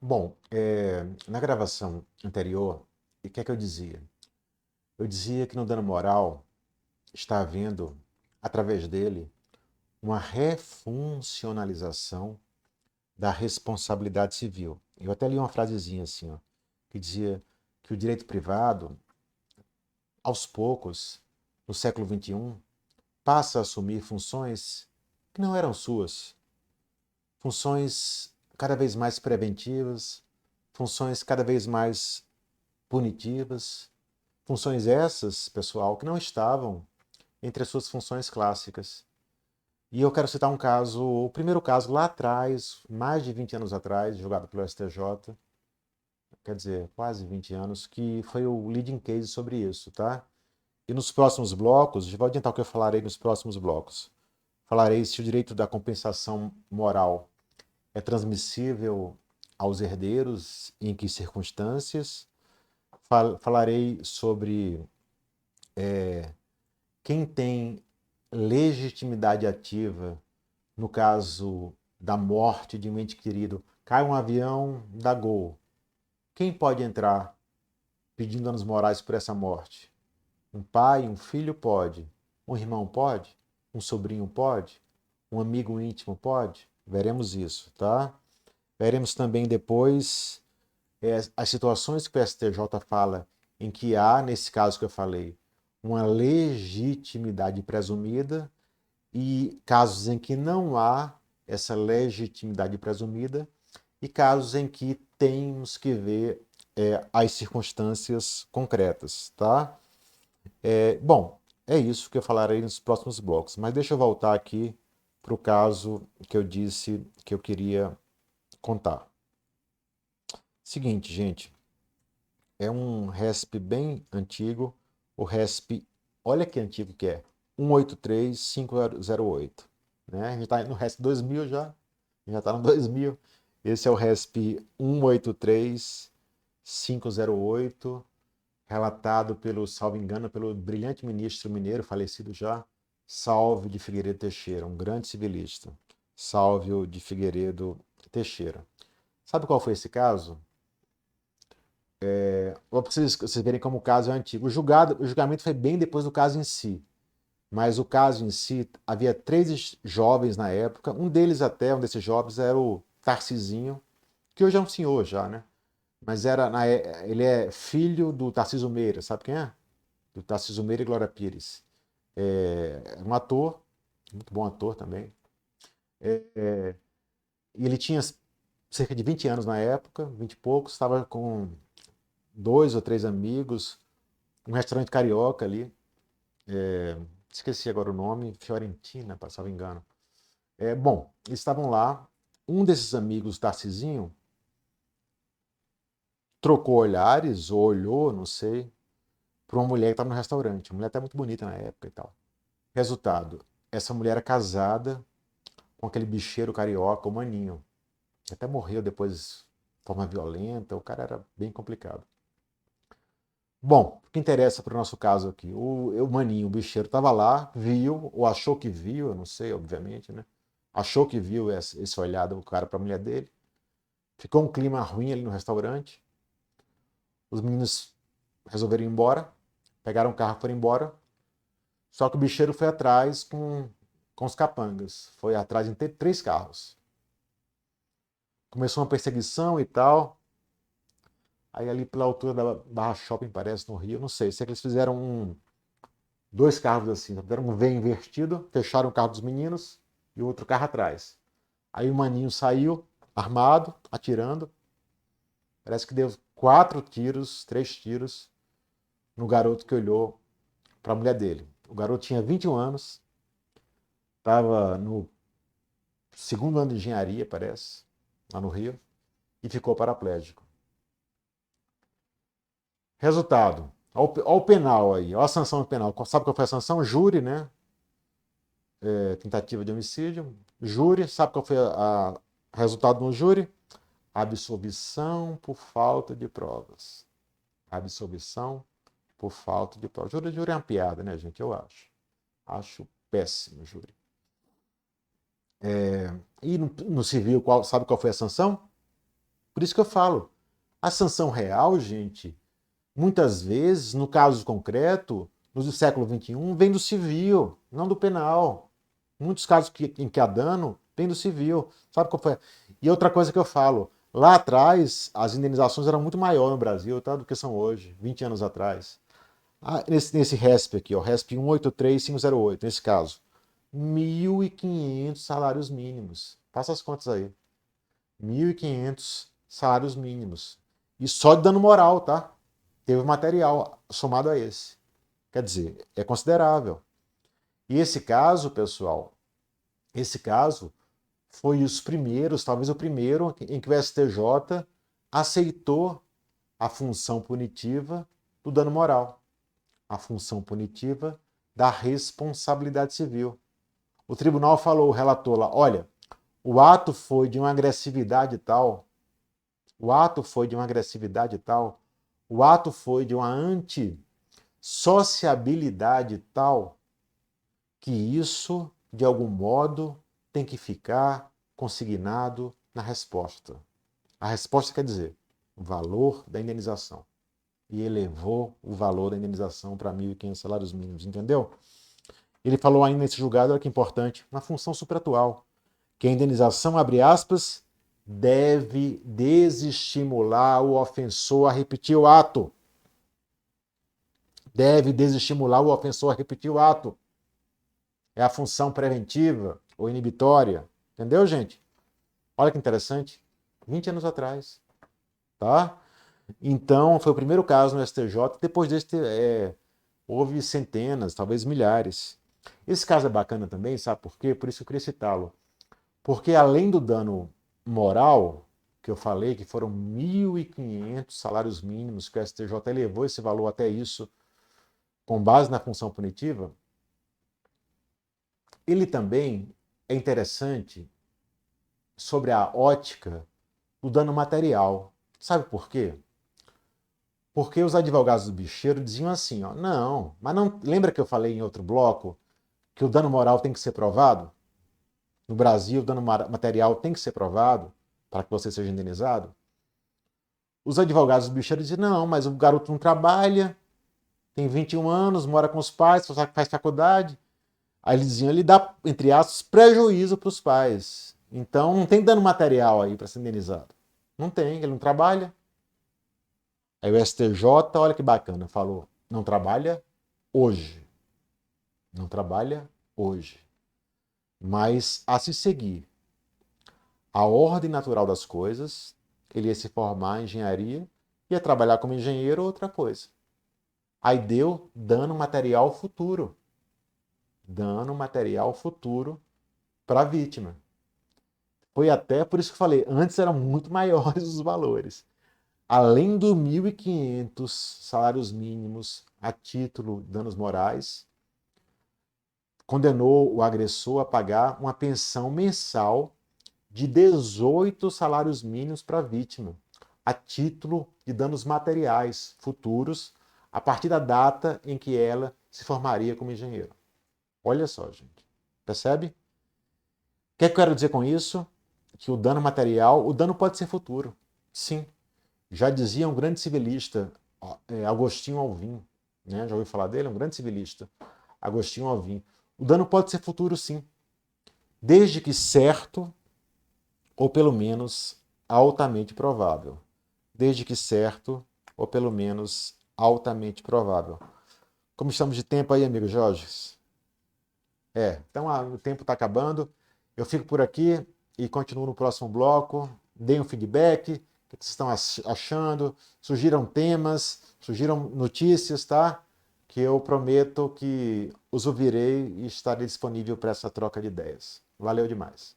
Bom, na gravação anterior, o que é que eu dizia? Eu dizia que no dano moral está havendo, através dele, uma refuncionalização da responsabilidade civil. Eu até li uma frasezinha assim, ó, que dizia que o direito privado, aos poucos, no século XXI, passa a assumir funções que não eram suas, funções cada vez mais preventivas, funções cada vez mais punitivas. Funções essas, pessoal, que não estavam entre as suas funções clássicas. E eu quero citar um caso, o primeiro caso lá atrás, mais de 20 anos atrás, julgado pelo STJ, quer dizer, quase 20 anos, que foi o leading case sobre isso, tá? E nos próximos blocos, vou adiantar o que eu falarei nos próximos blocos. Falarei se o direito da compensação moral é transmissível aos herdeiros, em que circunstâncias. Falarei sobre quem tem legitimidade ativa no caso da morte de um ente querido. Cai um avião, dá gol. Quem pode entrar pedindo danos morais por essa morte? Um pai, um filho pode. Um irmão pode? Um sobrinho pode? Um amigo íntimo pode? Veremos isso, tá? Veremos também depois as situações que o STJ fala em que há, nesse caso que eu falei, uma legitimidade presumida e casos em que não há essa legitimidade presumida e casos em que temos que ver as circunstâncias concretas, tá? Bom, é isso que eu falarei nos próximos blocos, mas deixa eu voltar aqui para o caso que eu disse que eu queria contar. Seguinte, gente, é um RESP bem antigo, o RESP, olha que antigo que é, 183.508, né? A gente está no RESP 2000 já está no 2000. Esse é o RESP 183.508, relatado pelo, salvo engano, pelo brilhante ministro mineiro, falecido já, Salvio de Figueiredo Teixeira, um grande civilista. Salvio de Figueiredo Teixeira. Sabe qual foi esse caso? Para vocês verem como o caso é antigo. O julgamento foi bem depois do caso em si. Mas o caso em si, havia três jovens na época. Um deles até, um desses jovens, era o Tarcisinho, que hoje é um senhor já, né? Mas ele é filho do Tarcísio Meira, sabe quem é? Do Tarcísio Meira e Glória Pires. É um ator, muito bom ator também. E ele tinha cerca de 20 anos na época, 20 e poucos, estava com dois ou três amigos, um restaurante carioca ali, esqueci agora o nome, Fiorentina, se não me engano. Bom, eles estavam lá, um desses amigos, Tarcisinho, trocou olhares, ou olhou, não sei, para uma mulher que estava no restaurante. A mulher até muito bonita na época e tal. Resultado, essa mulher era casada com aquele bicheiro carioca, o Maninho. Até morreu depois de forma violenta, o cara era bem complicado. Bom, o que interessa para o nosso caso aqui? O Maninho, o bicheiro, estava lá, viu, ou achou que viu, eu não sei, obviamente, né? Achou que viu esse olhar do cara para a mulher dele. Ficou um clima ruim ali no restaurante. Os meninos resolveram ir embora, pegaram o carro e foram embora. Só que o bicheiro foi atrás com os capangas. Foi atrás em ter três carros. Começou uma perseguição e tal. Aí ali pela altura da Barra Shopping, parece, no Rio, não sei. Sei que eles fizeram dois carros assim, fizeram um V invertido, fecharam o carro dos meninos e o outro carro atrás. Aí o maninho saiu, armado, atirando. Parece que deu quatro tiros, três tiros, no garoto que olhou para a mulher dele. O garoto tinha 21 anos, estava no segundo ano de engenharia, parece, lá no Rio, e ficou paraplégico. Resultado, olha o penal aí, olha a sanção penal. Sabe qual foi a sanção? Júri, né? Tentativa de homicídio. Júri, sabe qual foi o resultado no júri? Absolvição por falta de provas. Absolvição por falta de provas. Júri é uma piada, né, gente? Eu acho. Acho péssimo, júri. E no civil, sabe qual foi a sanção? Por isso que eu falo, a sanção real, gente, muitas vezes, no caso concreto, no século XXI, vem do civil, não do penal. Muitos casos em que há dano, vem do civil. Sabe qual foi? E outra coisa que eu falo, lá atrás, as indenizações eram muito maiores no Brasil, tá, do que são hoje, 20 anos atrás. Nesse RESP aqui, ó, RESP 183508, nesse caso, 1.500 salários mínimos. Faça as contas aí. 1.500 salários mínimos. E só de dano moral, tá? Teve material somado a esse. Quer dizer, é considerável. E esse caso, pessoal, esse caso foi os primeiros, talvez o primeiro, em que o STJ aceitou a função punitiva do dano moral, a função punitiva da responsabilidade civil. O tribunal falou, o relator lá, olha, o ato foi de uma agressividade tal, o ato foi de uma agressividade tal, o ato foi de uma antissociabilidade tal, que isso, de algum modo, tem que ficar consignado na resposta. A resposta quer dizer o valor da indenização. E elevou o valor da indenização para 1.500 salários mínimos, entendeu? Ele falou ainda nesse julgado, olha que importante, uma função supratual, que a indenização, abre aspas, deve desestimular o ofensor a repetir o ato. Deve desestimular o ofensor a repetir o ato. É a função preventiva ou inibitória. Entendeu, gente? Olha que interessante. 20 anos atrás. Tá? Então, foi o primeiro caso no STJ. Depois desse, houve centenas, talvez milhares. Esse caso é bacana também, sabe por quê? Por isso que eu queria citá-lo. Porque além do dano moral, que eu falei, que foram 1.500 salários mínimos, que o STJ elevou esse valor até isso, com base na função punitiva, ele também é interessante sobre a ótica do dano material. Sabe por quê? Porque os advogados do bicheiro diziam assim, ó, não, mas não lembra que eu falei em outro bloco que o dano moral tem que ser provado? No Brasil, o dano material tem que ser provado para que você seja indenizado? Os advogados do bicheiro diziam, não, mas o garoto não trabalha, tem 21 anos, mora com os pais, faz faculdade. Aí eles diziam, ele dá, entre aspas, prejuízo para os pais. Então não tem dano material aí para ser indenizado. Não tem, ele não trabalha. Aí o STJ, olha que bacana, falou, não trabalha hoje. Não trabalha hoje. Mas a se seguir a ordem natural das coisas, ele ia se formar em engenharia, ia trabalhar como engenheiro ou outra coisa. Aí deu dano material futuro. Dano material futuro para a vítima. Foi até por isso que eu falei, antes eram muito maiores os valores. Além do 1.500 salários mínimos a título de danos morais, condenou o agressor a pagar uma pensão mensal de 18 salários mínimos para a vítima, a título de danos materiais futuros, a partir da data em que ela se formaria como engenheiro. Olha só, gente. Percebe? O que eu quero dizer com isso? Que o dano material, o dano pode ser futuro. Sim. Já dizia um grande civilista, Agostinho Alvim, né? Já ouviu falar dele? Um grande civilista, Agostinho Alvim. O dano pode ser futuro, sim. Desde que certo, ou pelo menos altamente provável. Desde que certo, ou pelo menos altamente provável. Como estamos de tempo aí, amigo Jorge? Então o tempo está acabando. Eu fico por aqui e continuo no próximo bloco. Deem um feedback, o que vocês estão achando, sugiram temas, sugiram notícias, tá? Que eu prometo que os ouvirei e estarei disponível para essa troca de ideias. Valeu demais.